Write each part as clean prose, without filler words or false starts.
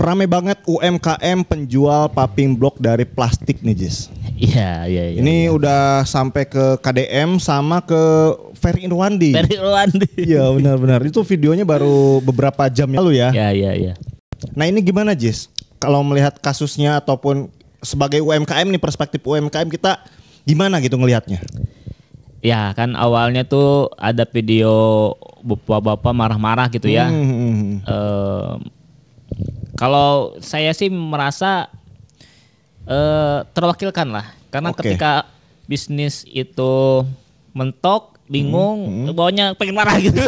Rame banget UMKM penjual paving block dari plastik nih Jis. Iya. Ini udah sampai ke KDM sama ke Ferry Irwandi. Iya benar-benar. Itu videonya baru beberapa jam yang lalu ya. Iya. Nah ini gimana Jis? Kalau melihat kasusnya ataupun sebagai UMKM nih, perspektif UMKM kita gimana gitu ngelihatnya? Ya kan awalnya tuh ada video bapak-bapak marah-marah gitu ya. Kalau saya sih merasa terwakilkan lah, karena ketika bisnis itu mentok, bingung, bawahnya pengen marah gitu.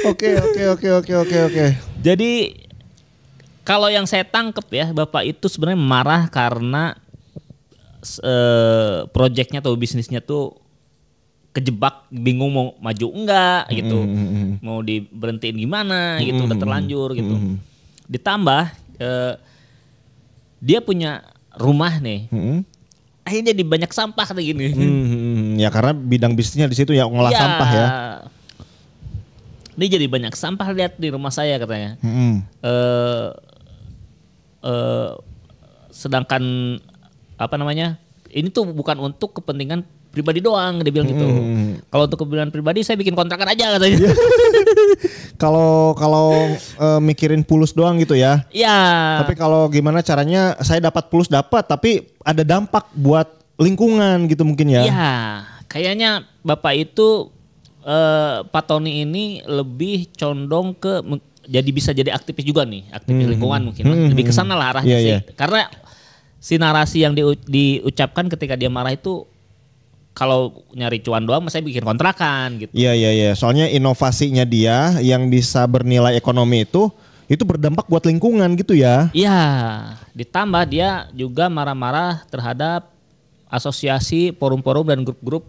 Oke. Jadi kalau yang saya tangkep ya, bapak itu sebenarnya marah karena proyeknya atau bisnisnya tuh kejebak, bingung mau maju enggak gitu, mau diberhentiin gimana gitu, udah terlanjur gitu. Ditambah dia punya rumah nih, akhirnya jadi banyak sampah kayak gini. Ya karena bidang bisnisnya di situ ya ngolah sampah ya. Ini jadi banyak sampah, lihat di rumah saya katanya. Sedangkan apa namanya, ini tuh bukan untuk kepentingan pribadi doang, dia bilang gitu. Kalau untuk kepentingan pribadi saya bikin kontrakan aja katanya. Kalau mikirin pulus doang gitu ya. Iya. Tapi kalau gimana caranya saya dapat pulus dapat, tapi ada dampak buat lingkungan gitu mungkin ya. Iya, kayaknya bapak itu Pak Tony ini lebih condong ke jadi bisa jadi aktivis juga nih, aktivis lingkungan mungkin lebih kesana lah arahnya sih. Karena si narasi yang diucapkan ketika dia marah itu, kalau nyari cuan doang saya bikin kontrakan gitu. Iya. Soalnya inovasinya dia yang bisa bernilai ekonomi itu berdampak buat lingkungan gitu ya. Iya, ditambah dia juga marah-marah terhadap asosiasi, forum-forum dan grup-grup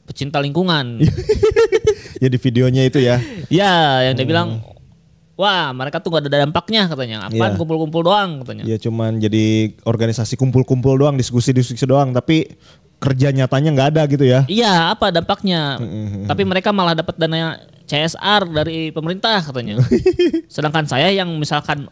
pecinta lingkungan. Ya di videonya itu ya. Ya, yang dia bilang, wah mereka tuh gak ada dampaknya katanya. Apaan kumpul-kumpul doang katanya. Ya cuman jadi organisasi kumpul-kumpul doang, diskusi-diskusi doang, tapi kerja nyatanya nggak ada gitu ya. Iya, apa dampaknya? Tapi mereka malah dapat dana CSR dari pemerintah katanya. Sedangkan saya yang misalkan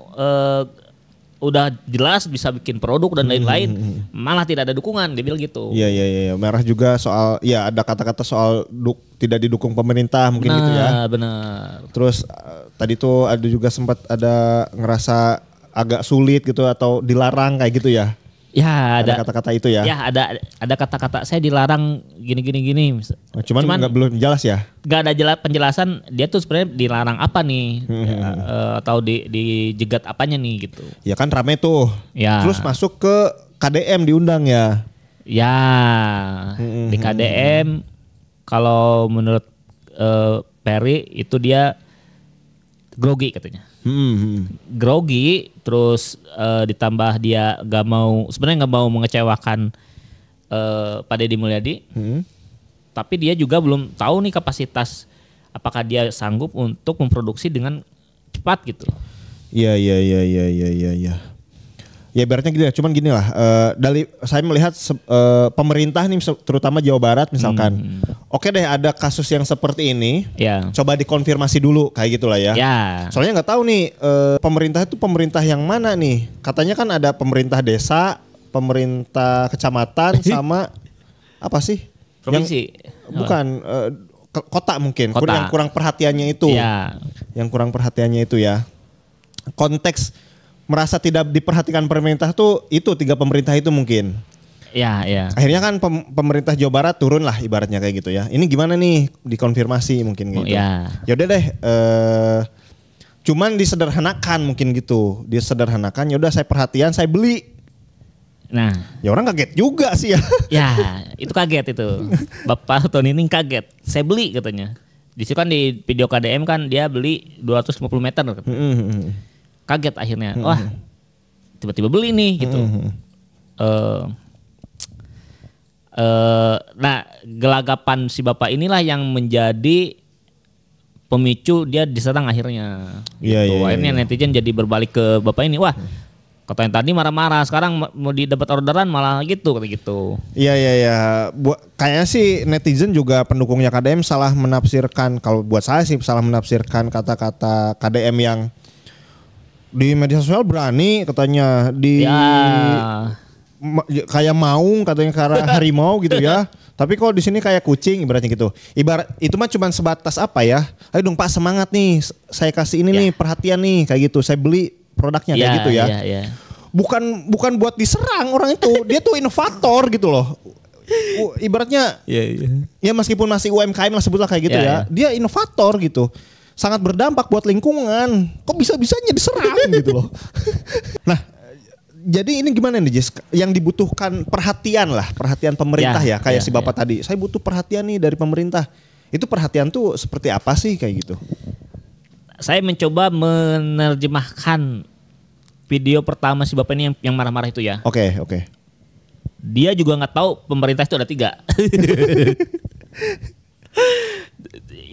udah jelas bisa bikin produk dan lain-lain, malah tidak ada dukungan, dia bilang gitu. Iya. Merah juga soal, ya ada kata-kata soal tidak didukung pemerintah mungkin gitu ya. Benar. Terus tadi tuh ada juga sempat ada ngerasa agak sulit gitu atau dilarang kayak gitu ya. Ya ada kata-kata itu ya. Ya ada kata-kata saya dilarang gini. Cuman belum jelas ya. Gak ada penjelasan dia tuh sebenarnya dilarang apa nih, atau dijegat apanya nih gitu. Ya kan rame tuh. Ya. Terus masuk ke KDM diundang ya. Ya di KDM kalau menurut Perry itu dia grogi katanya. Grogi, terus ditambah dia sebenarnya nggak mau mengecewakan Pak Deddy Mulyadi, tapi dia juga belum tahu nih kapasitas apakah dia sanggup untuk memproduksi dengan cepat gitu. Iya. Ya ibaratnya gini lah, cuman gini lah, dari saya melihat pemerintah nih terutama Jawa Barat misalkan, oke deh ada kasus yang seperti ini, coba dikonfirmasi dulu kayak gitulah ya. Soalnya nggak tahu nih pemerintah itu pemerintah yang mana nih, katanya kan ada pemerintah desa, pemerintah kecamatan sama apa sih? Provinsi. Bukan kota mungkin, Kota. yang kurang perhatiannya itu, yang kurang perhatiannya itu ya. Konteks merasa tidak diperhatikan pemerintah tuh itu 3 pemerintah itu mungkin. Ya. Akhirnya kan pemerintah Jawa Barat turun lah ibaratnya kayak gitu ya. Ini gimana nih dikonfirmasi mungkin gitu. Ya udah deh. Cuman disederhanakan mungkin gitu. Disederhanakan, ya udah saya perhatian, saya beli. Nah, ya orang kaget juga sih ya. Ya, itu kaget itu. Bapak Tony ini kaget. Saya beli katanya. Di situ kan di video KDM kan dia beli 250 meter. Kaget akhirnya, wah tiba-tiba beli nih gitu. Nah gelagapan si bapak inilah yang menjadi pemicu dia diserang akhirnya. Iya. Akhirnya netizen jadi berbalik ke bapak ini, wah Katanya tadi marah-marah, sekarang mau didapat orderan malah gitu kata gitu. Iya. Kayaknya sih netizen juga pendukungnya KDM salah menafsirkan, kalau buat saya sih salah menafsirkan kata-kata KDM yang di media sosial berani katanya kayak maung katanya karena harimau gitu ya. Tapi kok di sini kayak kucing ibaratnya gitu. Ibarat itu mah cuma sebatas apa ya? Ayo dong Pak semangat nih, saya kasih ini nih perhatian nih kayak gitu. Saya beli produknya kayak gitu ya. Bukan buat diserang orang itu. Dia tuh inovator gitu loh. Ibaratnya ya meskipun masih UMKM lah sebutlah kayak gitu ya. Dia inovator gitu. Sangat berdampak buat lingkungan. Kok bisa-bisanya diserang gitu loh. Nah, jadi ini gimana nih Jis? Yang dibutuhkan perhatian pemerintah ya kayak si Bapak tadi. Saya butuh perhatian nih dari pemerintah. Itu perhatian tuh seperti apa sih kayak gitu? Saya mencoba menerjemahkan video pertama si Bapak ini yang marah-marah itu ya. Oke. Dia juga nggak tahu pemerintah itu ada 3.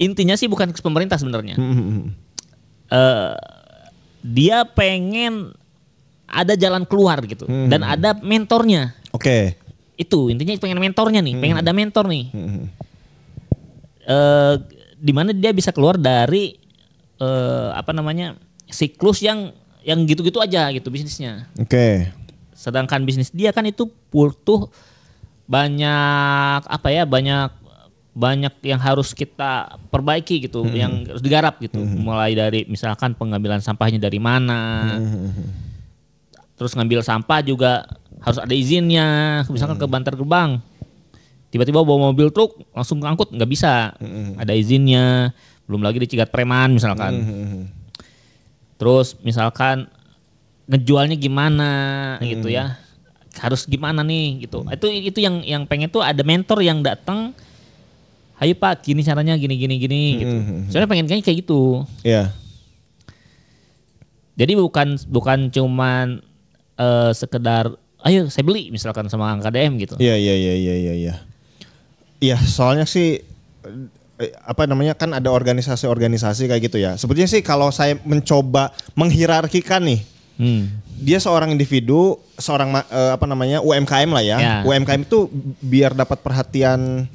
Intinya sih bukan ke pemerintah sebenarnya. Dia pengen ada jalan keluar gitu dan ada mentornya. Oke. Itu intinya pengen mentornya nih, pengen ada mentor nih. Di mana dia bisa keluar dari siklus yang gitu-gitu aja gitu bisnisnya. Oke. Sedangkan bisnis dia kan itu butuh banyak yang harus kita perbaiki gitu, yang harus digarap gitu. Mulai dari misalkan pengambilan sampahnya dari mana. Terus ngambil sampah juga harus ada izinnya. Misalkan ke Bantar Gebang, tiba-tiba bawa mobil truk langsung ngangkut nggak bisa. Ada izinnya. Belum lagi di Cigat Preman misalkan. Terus misalkan ngejualnya gimana gitu ya. Harus gimana nih gitu. Itu yang pengen tuh ada mentor yang datang. Ayo Pak, gini caranya gini gitu. Soalnya pengen kayak gitu. Iya. Jadi bukan cuman sekedar ayo saya beli misalkan sama KDM gitu. Iya. Iya, soalnya sih kan ada organisasi kayak gitu ya. Sebetulnya sih kalau saya mencoba menghierarkikan nih. Dia seorang individu, seorang UMKM lah ya. UMKM itu biar dapat perhatian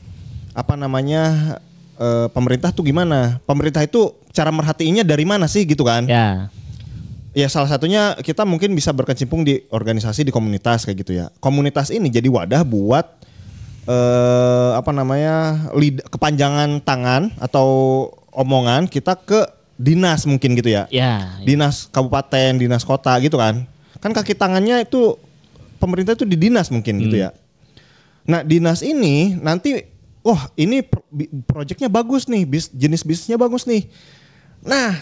pemerintah tuh gimana? Pemerintah itu cara merhatiinnya dari mana sih gitu kan? Ya salah satunya kita mungkin bisa berkecimpung di organisasi, di komunitas kayak gitu ya. Komunitas ini jadi wadah buat kepanjangan tangan atau omongan kita ke dinas mungkin gitu ya. Dinas kabupaten, dinas kota gitu kan. Kan kaki tangannya itu pemerintah itu di dinas mungkin gitu ya. Nah, dinas ini nanti ini proyeknya bagus nih, jenis bisnisnya bagus nih. Nah,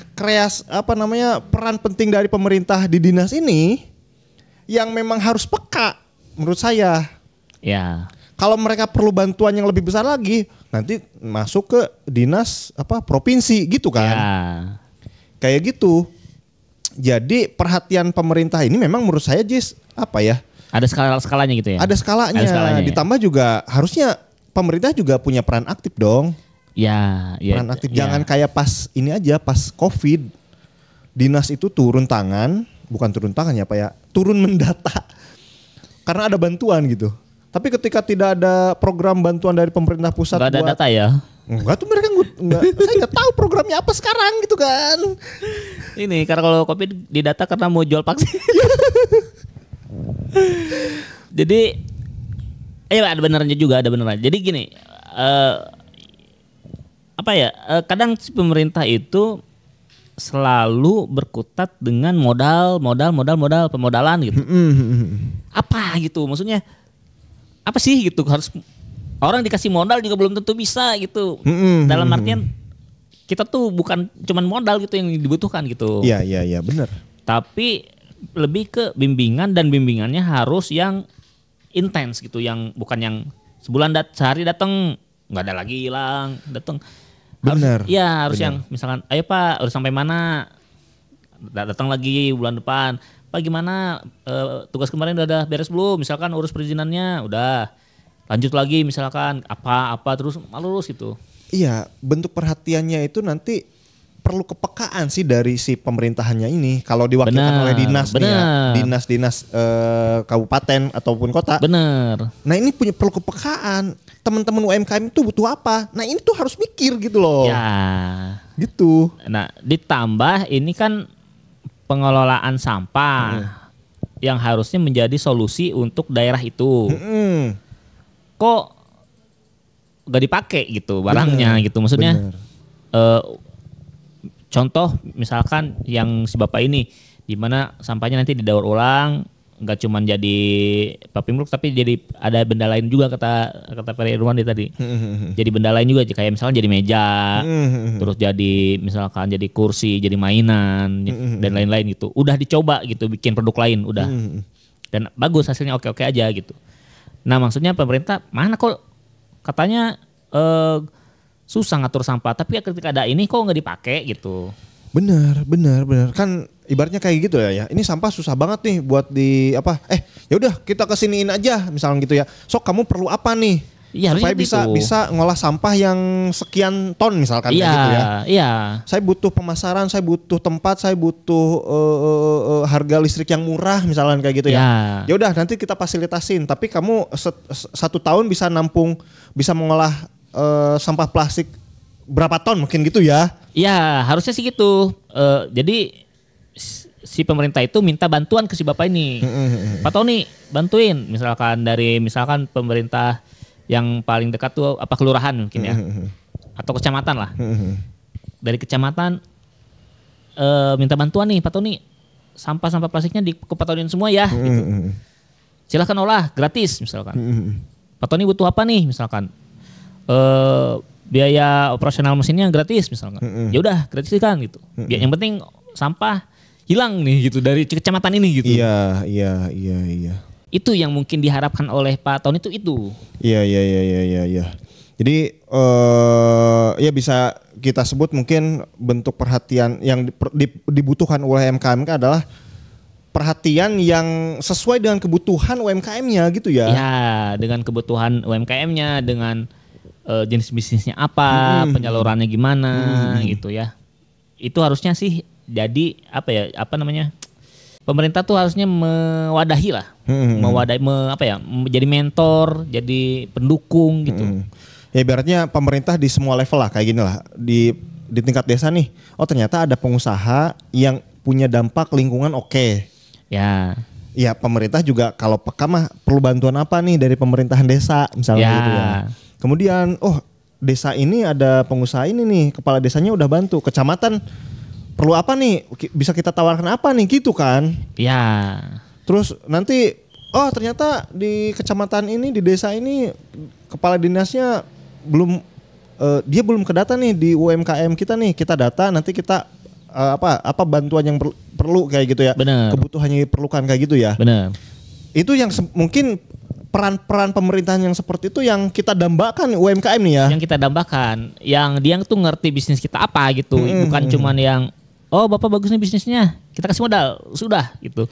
peran penting dari pemerintah di dinas ini yang memang harus peka menurut saya. Kalau mereka perlu bantuan yang lebih besar lagi, nanti masuk ke dinas provinsi gitu kan. Kayak gitu. Jadi perhatian pemerintah ini memang menurut saya Jis ada skalanya gitu ya. Ada skalanya. Ditambah juga harusnya pemerintah juga punya peran aktif dong. Peran aktif. Jangan kayak pas ini aja, pas COVID. Dinas itu turun tangan turun mendata. Karena ada bantuan gitu. Tapi ketika tidak ada program bantuan dari pemerintah pusat nggak ada data ya? Enggak tuh mereka saya nggak tahu programnya apa sekarang gitu kan. Ini karena kalau COVID didata karena mau jual vaksin. Jadi ada benernya juga, ada benernya. Jadi gini, kadang si pemerintah itu selalu berkutat dengan modal pemodalan gitu. Apa gitu maksudnya? Apa sih gitu, harus orang dikasih modal juga belum tentu bisa gitu. Dalam artian kita tuh bukan cuman modal gitu yang dibutuhkan gitu. Iya benar. Tapi lebih ke bimbingan, dan bimbingannya harus yang intens gitu, yang bukan yang sebulan sehari datang nggak ada lagi hilang datang. Benar. Harus yang misalkan ayo Pak udah sampai mana, datang lagi bulan depan. Pak gimana tugas kemarin udah ada beres belum? Misalkan urus perizinannya udah, lanjut lagi misalkan apa terus gitu. Iya, bentuk perhatiannya itu nanti perlu kepekaan sih dari si pemerintahannya ini. Kalau diwakilkan oleh dinas nih ya, dinas-dinas kabupaten ataupun kota. Bener. Nah ini perlu kepekaan. Teman-teman UMKM itu butuh apa? Nah ini tuh harus mikir gitu loh. Ya. Gitu. Nah ditambah ini kan pengelolaan sampah yang harusnya menjadi solusi untuk daerah itu. Kok gak dipakai gitu barangnya gitu. Maksudnya contoh misalkan yang si bapak ini, di mana sampahnya nanti didaur ulang, nggak cuma jadi papimruk tapi jadi ada benda lain juga kata Pak Irwan tadi. Jadi benda lain juga, kayak misalnya jadi meja, terus jadi misalkan jadi kursi, jadi mainan dan lain-lain gitu. Udah dicoba gitu bikin produk lain udah. Dan bagus hasilnya, oke-oke aja gitu. Nah maksudnya pemerintah mana kok katanya susah ngatur sampah, tapi ketika ada ini kok nggak dipakai gitu. Bener. Kan ibaratnya kayak gitu ya. Ini sampah susah banget nih buat di apa? Ya udah kita kesiniin aja misalnya gitu ya. Sok kamu perlu apa nih? Iya, supaya bisa ngolah sampah yang sekian ton misalkan kayak gitu ya. Iya. Saya butuh pemasaran, saya butuh tempat, saya butuh harga listrik yang murah misalkan kayak gitu ya. Ya udah nanti kita fasilitasin. Tapi kamu 1 tahun bisa mengolah sampah plastik berapa ton mungkin gitu ya? Ya harusnya sih gitu. Jadi si pemerintah itu minta bantuan ke si bapak ini. Pak Tony bantuin, misalkan pemerintah yang paling dekat tuh apa kelurahan mungkin ya, atau kecamatan lah. Dari kecamatan minta bantuan nih Pak Tony, sampah plastiknya dikepatonin semua ya. Gitu. Silahkan olah gratis misalkan. Pak Tony butuh apa nih misalkan? Biaya operasional mesinnya gratis misalkan. Ya udah gratis kan gitu. Yang penting sampah hilang nih gitu dari kecamatan ini gitu. Iya. Itu yang mungkin diharapkan oleh Pak Tony itu. Iya. Jadi ya bisa kita sebut mungkin bentuk perhatian yang dibutuhkan oleh UMKM adalah perhatian yang sesuai dengan kebutuhan UMKM-nya gitu ya. Ya, dengan kebutuhan UMKM-nya, dengan jenis bisnisnya apa, penyalurannya gimana gitu ya. Itu harusnya sih jadi pemerintah tuh harusnya mewadahi lah. Jadi mentor, jadi pendukung gitu. Ya ibaratnya pemerintah di semua level lah kayak gini lah. Di tingkat desa nih, oh ternyata ada pengusaha yang punya dampak lingkungan oke. Ya. Ya pemerintah juga kalau peka mah perlu bantuan apa nih dari pemerintahan desa misalnya gitu ya. Kemudian desa ini ada pengusaha ini nih, kepala desanya udah bantu. Kecamatan perlu apa nih, bisa kita tawarkan apa nih gitu kan. Ya. Terus nanti ternyata di kecamatan ini, di desa ini kepala dinasnya dia belum kedata nih di UMKM kita nih. Kita data nanti kita apa bantuan yang perlu kayak gitu ya. Bener. Kebutuhannya diperlukan kayak gitu ya. Benar. Itu yang mungkin peran pemerintahan yang seperti itu yang kita dambakan UMKM nih ya. Yang kita dambakan, yang dia tuh ngerti bisnis kita apa gitu, bukan cuman yang Bapak bagus nih bisnisnya, kita kasih modal, sudah gitu.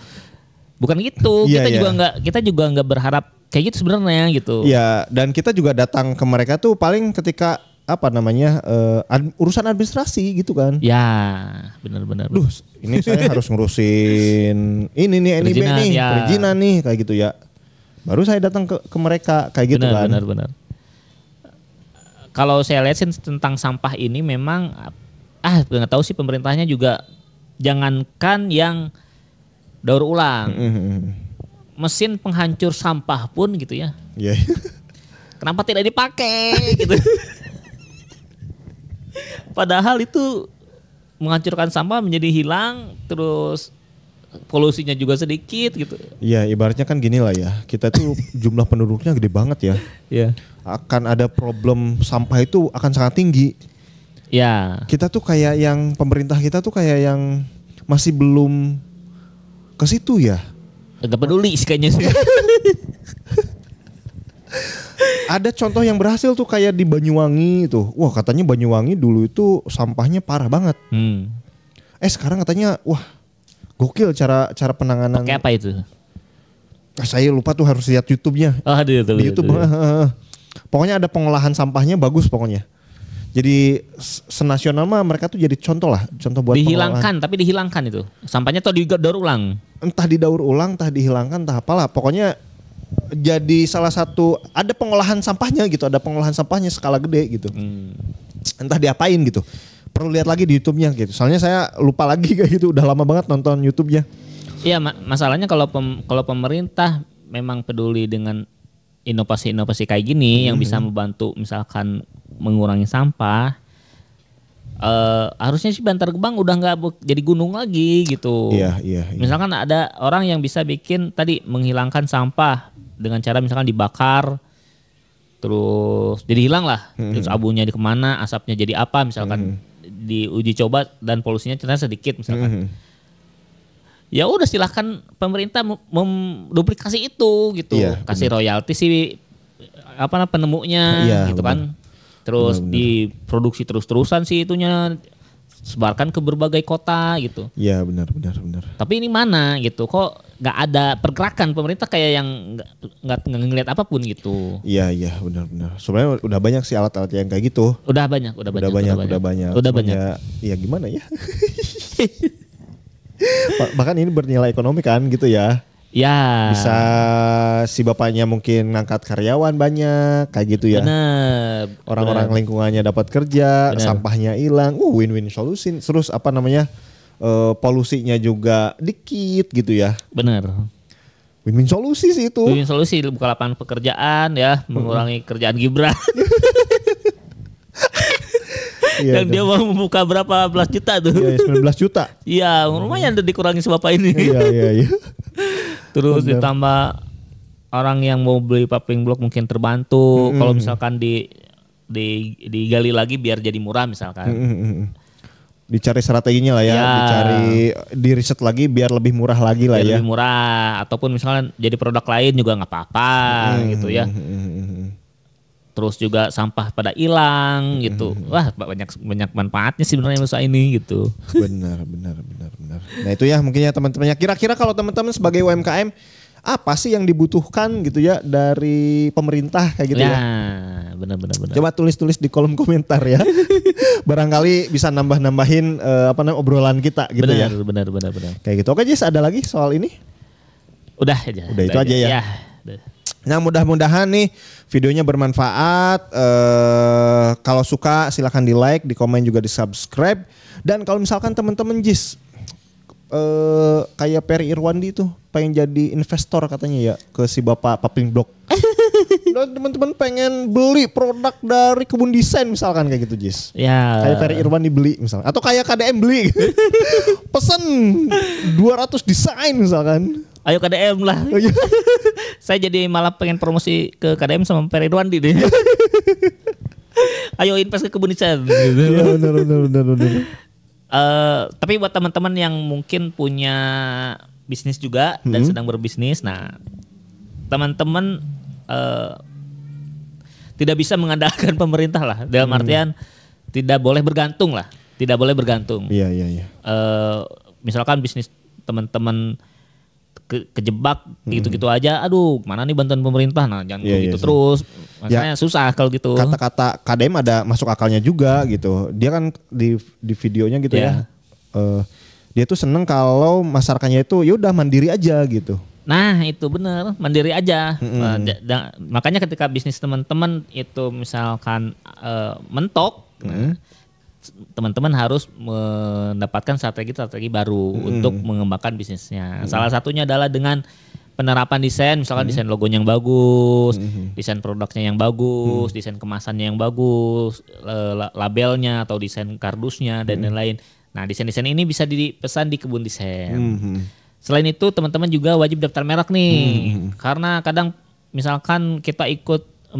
Bukan gitu. Kita juga nggak berharap kayak gitu sebenarnya gitu. Iya, dan kita juga datang ke mereka tuh paling ketika urusan administrasi gitu kan. Ya, benar-benar. Duh, ini saya harus ngurusin ini nih, perizinan nih kayak gitu ya. Baru saya datang ke mereka kayak gitu kan. Benar. Kalau saya lihat sih tentang sampah ini memang nggak tahu sih pemerintahnya juga, jangankan yang daur ulang, mesin penghancur sampah pun gitu ya. Yeah. Kenapa tidak dipakai gitu? Padahal itu menghancurkan sampah menjadi hilang, terus polusinya juga sedikit gitu. Iya, ibaratnya kan gini lah ya. Kita tuh jumlah penduduknya gede banget ya. Iya. Akan ada problem sampah itu akan sangat tinggi. Ya. Kita tuh kayak yang pemerintah kita tuh kayak yang masih belum ke situ ya. Agak peduli sih kayaknya sih. Ada contoh yang berhasil tuh kayak di Banyuwangi itu. Wah, katanya Banyuwangi dulu itu sampahnya parah banget. Sekarang katanya gokil cara penanganan. Pakai apa itu? Saya lupa tuh, harus lihat YouTube-nya. Di YouTube. Pokoknya ada pengolahan sampahnya bagus pokoknya. Jadi senasional mah mereka tuh jadi contoh lah, contoh buat dihilangkan, tapi dihilangkan itu. Sampahnya tuh didaur ulang. Entah didaur ulang, entah dihilangkan, entah apalah. Pokoknya jadi salah satu, ada pengolahan sampahnya gitu, ada pengolahan sampahnya skala gede gitu. Entah diapain gitu. Perlu lihat lagi di YouTube-nya gitu. Soalnya saya lupa lagi kayak gitu, udah lama banget nonton YouTube-nya. Iya, masalahnya kalau pemerintah memang peduli dengan inovasi-inovasi kayak gini yang bisa membantu misalkan mengurangi sampah, harusnya sih Bantar Gebang udah nggak jadi gunung lagi gitu. Iya. Misalkan ada orang yang bisa bikin tadi menghilangkan sampah dengan cara misalkan dibakar, terus jadi hilang lah, terus abunya di kemana, asapnya jadi apa, misalkan diuji coba dan polusinya ternyata sedikit misalkan. Ya udah silahkan pemerintah menduplikasi itu gitu, kasih royalti sih penemunya gitu bener. Kan. Terus bener. Diproduksi terus-terusan sih itunya, sebarkan ke berbagai kota gitu. Iya benar. Tapi ini mana gitu, kok nggak ada pergerakan pemerintah kayak yang nggak ngelihat apapun gitu. Iya benar. Sebenarnya udah banyak sih alat-alat yang kayak gitu. Udah banyak. Iya gimana ya? Bahkan ini bernilai ekonomi kan gitu ya. Ya. Bisa si bapaknya mungkin ngangkat karyawan banyak kayak gitu ya. Benar. Orang-orang lingkungannya dapat kerja, sampahnya hilang. Win-win solusi. Terus polusinya juga dikit gitu ya. Benar. Win-win solusi sih itu. Win-win solusi, buka lapangan pekerjaan ya, mengurangi kerjaan Gibran. Yang dia mau membuka berapa belas juta tuh. Iya, 19 juta. Iya, lumayan udah dikurangi si bapak ini. Iya. Terus ditambah orang yang mau beli paving block mungkin terbantu. Kalau misalkan digali lagi biar jadi murah misalkan. Dicari strateginya lah ya, di riset lagi biar lebih murah lagi lah ya. Lebih murah, ataupun misalkan jadi produk lain juga nggak apa-apa gitu ya. Terus juga sampah pada hilang gitu. Wah, banyak manfaatnya sih sebenarnya usaha ini gitu. Benar. Nah itu ya mungkin ya teman-temannya. Kira-kira kalau teman-teman sebagai UMKM apa sih yang dibutuhkan gitu ya dari pemerintah kayak gitu ya? Benar. Coba tulis di kolom komentar ya. Barangkali bisa nambahin obrolan kita gitu ya. Benar. Kayak gitu. Oke Jis, ada lagi soal ini? Udah aja. Udah itu aja ya. Nah mudah-mudahan nih videonya bermanfaat. Kalau suka silahkan di like, di komen juga di subscribe. Dan kalau misalkan teman-teman Jis kayak Perry Irwandi tuh pengen jadi investor katanya ya ke si bapak paving block. Dan teman-teman pengen beli produk dari Kebun Desain misalkan kayak gitu Jis. Ya. Kayak Perry Irwandi beli misalkan. Atau kayak KDM beli. Pesen 200 desain misalkan. Ayo KDM lah. Saya jadi malah pengen promosi ke KDM sama Perry Irwandi deh. Ayo invest ke Kebun Desain. Iya benar. Tapi buat teman-teman yang mungkin punya bisnis juga dan sedang berbisnis, nah teman-teman tidak bisa mengandalkan pemerintah lah. Dalam artian tidak boleh bergantung. Iya. Misalkan bisnis teman-teman kejebak gitu-gitu aja, aduh mana nih bantuan pemerintah, nah jangan gitu terus, makanya susah kalau gitu. Kata-kata KDM ada masuk akalnya juga gitu, dia kan di videonya gitu ya, dia tuh seneng kalau masyarakatnya itu yaudah mandiri aja gitu. Nah itu bener, mandiri aja. Makanya ketika bisnis teman-teman itu misalkan mentok, teman-teman harus mendapatkan strategi baru untuk mengembangkan bisnisnya. Salah satunya adalah dengan penerapan desain, misalkan desain logonya yang bagus, desain produknya yang bagus, desain kemasannya yang bagus, labelnya atau desain kardusnya dan lain-lain. Nah desain-desain ini bisa dipesan di Kebun Desain. Selain itu teman-teman juga wajib daftar merek nih, karena kadang misalkan kita ikut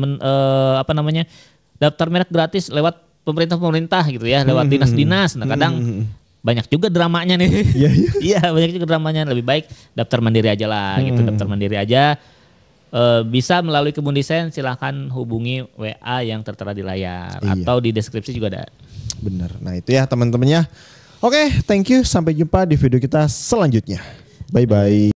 daftar merek gratis lewat pemerintah gitu ya, lewat dinas-dinas. Nah kadang banyak juga dramanya nih. Iya banyak juga dramanya. Lebih baik daftar mandiri aja lah gitu. Daftar mandiri aja. Bisa melalui Kebun Desain, silahkan hubungi WA yang tertera di layar. Atau di deskripsi juga ada. Bener. Nah itu ya teman-temannya. Oke, thank you. Sampai jumpa di video kita selanjutnya. Bye-bye.